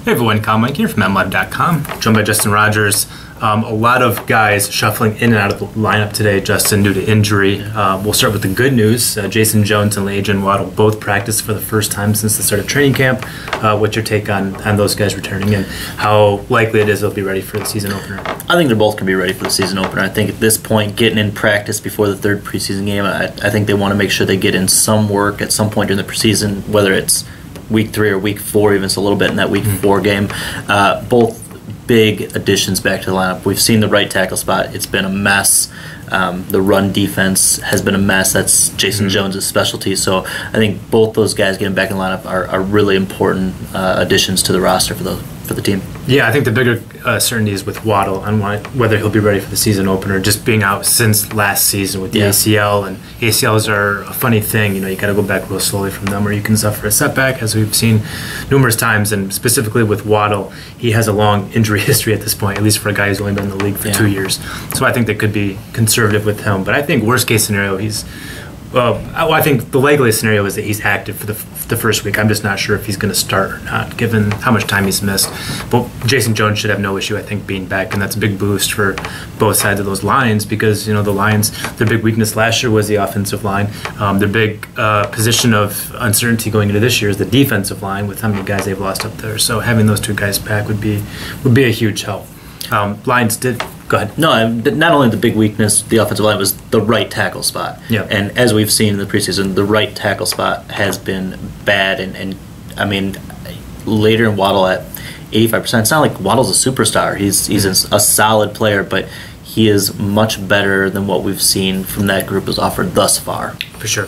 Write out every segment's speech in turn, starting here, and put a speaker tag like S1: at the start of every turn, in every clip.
S1: Hey everyone, Kyle Mike here from MLive.com, joined by Justin Rogers. A lot of guys shuffling in and out of the lineup today, Justin, due to injury. We'll start with the good news. Jason Jones and Adrian Waddle both practiced for the first time since the start of training camp. What's your take on those guys returning and how likely it is they'll be ready for the season opener?
S2: I think they're both going to be ready for the season opener. I think at this point, getting in practice before the third preseason game, I think they want to make sure they get in some work at some point during the preseason, whether it's week 3 or week 4, even it's a little bit in that week 4 game. Both big additions back to the lineup. We've seen the right tackle spot. It's been a mess. The run defense has been a mess. That's Jason Jones' specialty. So I think both those guys getting back in the lineup are really important additions to the roster for the team.
S1: Yeah, I think the bigger certainty is with Waddle on whether he'll be ready for the season opener. Just being out since last season with the ACL, and ACLs are a funny thing. You know, you got to go back real slowly from them, or you can suffer a setback, as we've seen numerous times. And specifically with Waddle, he has a long injury history at this point, at least for a guy who's only been in the league for 2 years. So I think they could be conservative with him. But I think worst case scenario, I think the likeliest scenario is that he's active for the first week. I'm just not sure if he's going to start or not, given how much time he's missed. But Jason Jones should have no issue, I think, being back, and that's a big boost for both sides of those lines because, you know, the Lions, their big weakness last year was the offensive line. Their big position of uncertainty going into this year is the defensive line with how many guys they've lost up there. So having those two guys back would be a huge help. Lions did. Go ahead.
S2: No, not only the big weakness, the offensive line, was the right tackle spot.
S1: Yeah.
S2: And as we've seen in the preseason, the right tackle spot has been bad. And I mean, later in Waddle at 85%, it's not like Waddle's a superstar. He's a solid player, but he is much better than what we've seen from that group as offered thus far.
S1: For sure.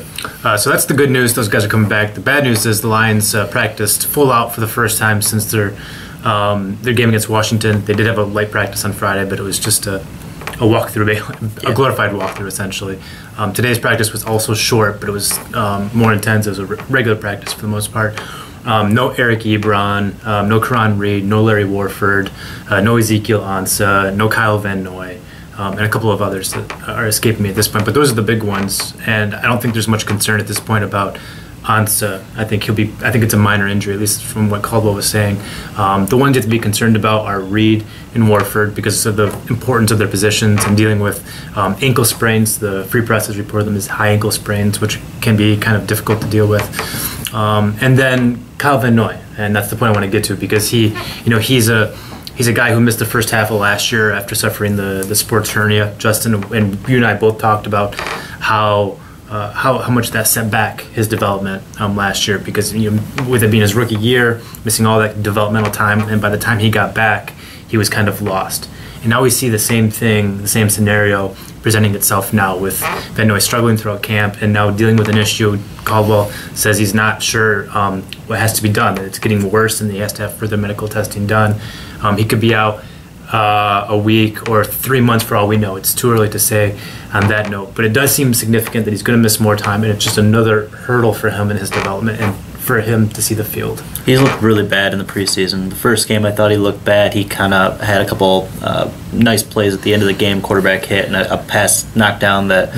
S1: So that's the good news. Those guys are coming back. The bad news is the Lions practiced full out for the first time since their game against Washington. They did have a light practice on Friday, but it was just a walkthrough, a glorified walkthrough essentially. Today's practice was also short, but it was more intense. It was a regular practice for the most part. No Eric Ebron, no Karan Reed, no Larry Warford, no Ezekiel Ansah, no Kyle Van Noy, and a couple of others that are escaping me at this point. But those are the big ones, and I don't think there's much concern at this point about Ansah. I think it's a minor injury, at least from what Caldwell was saying. The ones you have to be concerned about are Reed and Warford because of the importance of their positions and dealing with ankle sprains. The Free Press has reported them as high ankle sprains, which can be kind of difficult to deal with. And then Kyle Van Noy, and that's the point I want to get to because he's a guy who missed the first half of last year after suffering the sports hernia. Justin and you and I both talked about how much that set back his development last year because with it being his rookie year, missing all that developmental time, and by the time he got back, he was kind of lost. And now we see the same thing, the same scenario presenting itself now with Van Noy struggling throughout camp and now dealing with an issue. Caldwell says he's not sure what has to be done, that it's getting worse and he has to have further medical testing done. He could be out a week or 3 months for all we know. It's too early to say on that note, but it does seem significant that he's going to miss more time, and it's just another hurdle for him in his development and for him to see the field.
S2: He's looked really bad in the preseason. The first game I thought he looked bad. He kind of had a couple nice plays at the end of the game, quarterback hit and a pass knockdown that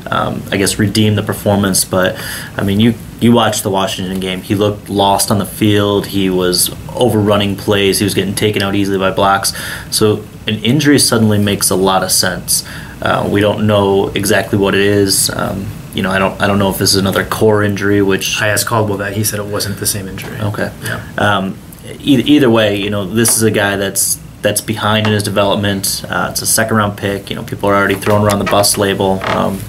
S2: I guess redeemed the performance. But I mean, you watched the Washington game. He looked lost on the field. He was overrunning plays. He was getting taken out easily by blocks. So an injury suddenly makes a lot of sense. We don't know exactly what it is. I don't know if this is another core injury, which
S1: I asked Caldwell that. He said it wasn't the same injury.
S2: Okay.
S1: Yeah.
S2: Either way, this is a guy that's behind in his development. It's a second-round pick. People are already throwing around the bust label.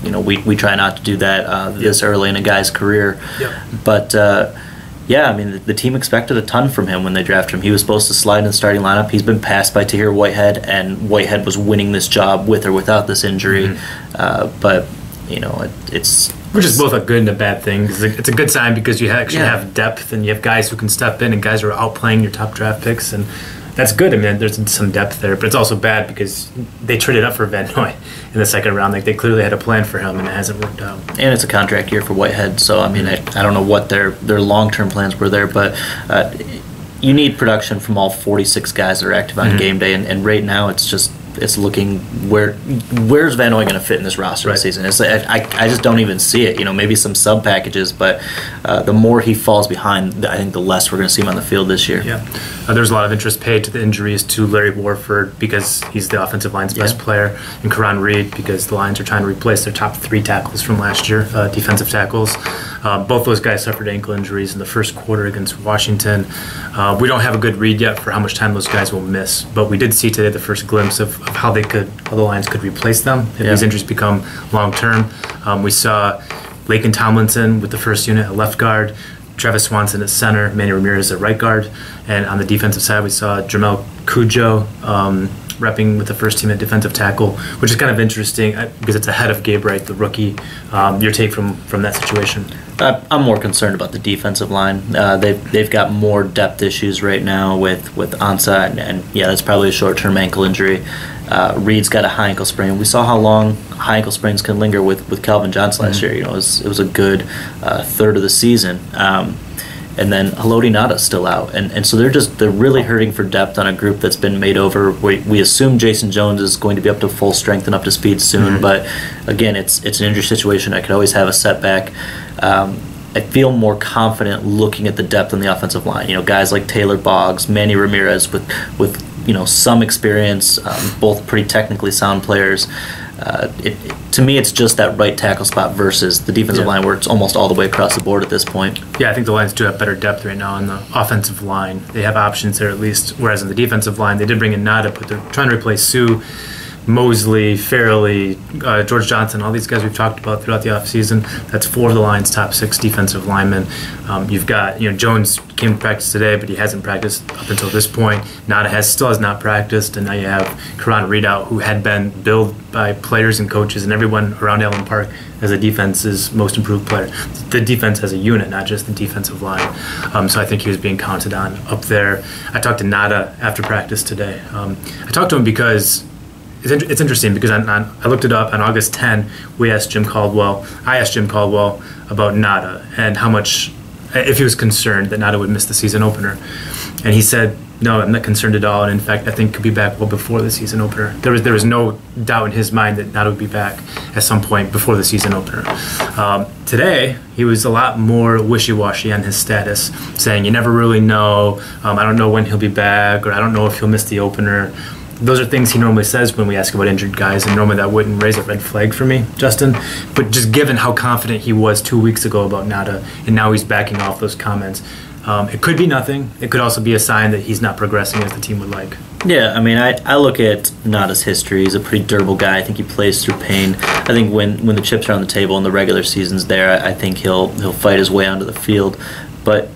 S2: We try not to do that this early in a guy's career.
S1: Yep.
S2: But I mean, the team expected a ton from him when they drafted him. He was supposed to slide in the starting lineup. He's been passed by Tahir Whitehead, and Whitehead was winning this job with or without this injury. But it's
S1: which is both a good and a bad thing. It's a good sign because you actually have depth and you have guys who can step in and guys who are outplaying your top draft picks, and that's good. I mean, there's some depth there, but it's also bad because they traded up for Van Noy in the second round. Like, they clearly had a plan for him, and it hasn't worked out.
S2: And it's a contract year for Whitehead, so I mean, I don't know what their long-term plans were there, but you need production from all 46 guys that are active on game day, and right now it's just it's looking where's Van Noy going to fit in this roster this season? It's like, I just don't even see it. Maybe some sub packages, but the more he falls behind, I think the less we're going to see him on the field this year.
S1: Yeah, there's a lot of interest paid to the injuries to Larry Warford because he's the offensive line's best player, and Karan Reed because the Lions are trying to replace their top 3 tackles from last year, defensive tackles. Both those guys suffered ankle injuries in the first quarter against Washington. We don't have a good read yet for how much time those guys will miss, but we did see today the first glimpse of how the Lions could replace them if these injuries become long term. We saw Laken Tomlinson with the first unit at left guard, Travis Swanson at center, Manny Ramirez at right guard, and on the defensive side we saw Jamel Cujo repping with the first team at defensive tackle, which is kind of interesting because it's ahead of Gabe Wright, the rookie. Your take from that situation?
S2: I'm more concerned about the defensive line. They've got more depth issues right now with Ansah, and that's probably a short-term ankle injury. Reed's got a high ankle sprain. We saw how long high ankle sprains can linger with Calvin Johnson last year. It was a good third of the season. And then Haloti Nada's still out, and so they're really hurting for depth on a group that's been made over. We assume Jason Jones is going to be up to full strength and up to speed soon, but again, it's an injury situation. I could always have a setback. I feel more confident looking at the depth on the offensive line. Guys like Taylor Boggs, Manny Ramirez with some experience, both pretty technically sound players. To me, it's just that right tackle spot versus the defensive line where it's almost all the way across the board at this point.
S1: Yeah, I think the Lions do have better depth right now on the offensive line. They have options there at least, whereas in the defensive line, they did bring in Nada, but they're trying to replace Sue, Mosley, Farrelly, George Johnson, all these guys we've talked about throughout the offseason. That's 4 of the Lions' top 6 defensive linemen. You've got, Jones came to practice today, but he hasn't practiced up until this point. Nada still has not practiced, and now you have Karan Reed out, who had been billed by players and coaches and everyone around Allen Park as the defense's most improved player. The defense as a unit, not just the defensive line. So I think he was being counted on up there. I talked to Nada after practice today. I talked to him because it's interesting because I looked it up on August 10. I asked Jim Caldwell about Nada and how much, if he was concerned that Nada would miss the season opener. And he said, no, I'm not concerned at all. And in fact, I think could be back well before the season opener. There was no doubt in his mind that Nada would be back at some point before the season opener. Today, he was a lot more wishy-washy on his status, saying you never really know. I don't know when he'll be back, or I don't know if he'll miss the opener. Those are things he normally says when we ask about injured guys, and normally that wouldn't raise a red flag for me, Justin. But just given how confident he was 2 weeks ago about Nada, and now he's backing off those comments, it could be nothing. It could also be a sign that he's not progressing as the team would like.
S2: Yeah, I mean, I look at Nada's history. He's a pretty durable guy. I think he plays through pain. I think when the chips are on the table and the regular season's there, I think he'll fight his way onto the field. But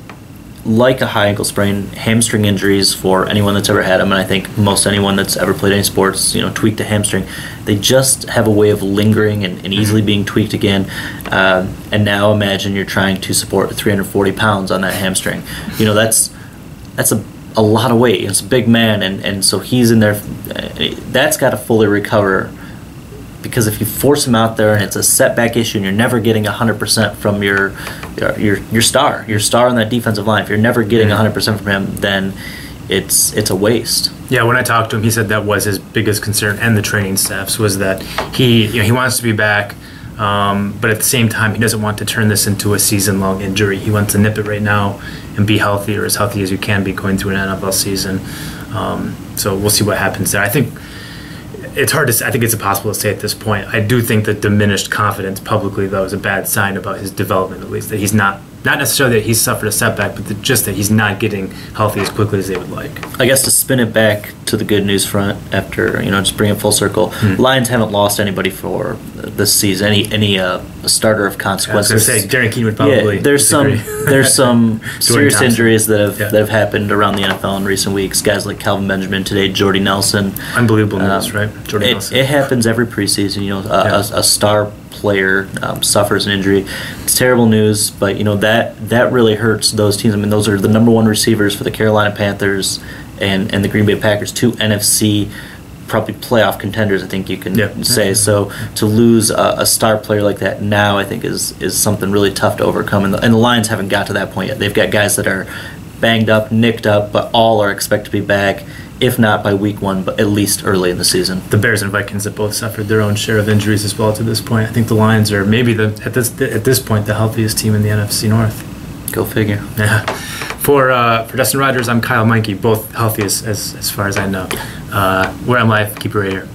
S2: like a high ankle sprain, hamstring injuries for anyone that's ever had them, and I think most anyone that's ever played any sports, tweaked a hamstring, they just have a way of lingering and easily being tweaked again. And now imagine you're trying to support 340 pounds on that hamstring. That's a lot of weight. It's a big man, and so he's in there. That's got to fully recover. Because if you force him out there and it's a setback issue and you're never getting 100% from your star on that defensive line, if you're never getting 100% from him, then it's a waste.
S1: Yeah, when I talked to him, he said that was his biggest concern, and the training staff's was that he wants to be back, but at the same time he doesn't want to turn this into a season-long injury. He wants to nip it right now and be healthy, or as healthy as you can be going through an NFL season. So we'll see what happens there. I think it's hard to say. I think it's impossible to say at this point. I do think that diminished confidence publicly, though, is a bad sign about his development, at least. That he's not necessarily that he's suffered a setback, but just that he's not getting healthy as quickly as they would like.
S2: I guess to spin it back to the good news front after, just bring it full circle, Lions haven't lost anybody for this season, any starter of consequence.
S1: I was going to say, Darren Keene would probably
S2: there's some serious injuries that have happened around the NFL in recent weeks. Guys like Calvin Benjamin today, Jordy Nelson.
S1: Unbelievable news, right? Jordy Nelson.
S2: It happens every preseason. A star player suffers an injury. It's terrible news, but that really hurts those teams. I mean, those are the number 1 receivers for the Carolina Panthers and the Green Bay Packers, 2 NFC probably playoff contenders, I think you can say. So to lose a star player like that now, I think is something really tough to overcome. And the Lions haven't got to that point yet. They've got guys that are banged up, nicked up, but all are expected to be back. if not by week 1, but at least early in the season.
S1: The Bears and Vikings have both suffered their own share of injuries as well to this point. I think the Lions are maybe at this point the healthiest team in the NFC North.
S2: Go figure.
S1: Yeah. For Dustin Rogers, I'm Kyle Meinke, both healthy as far as I know. Where I'm live, keep it right here.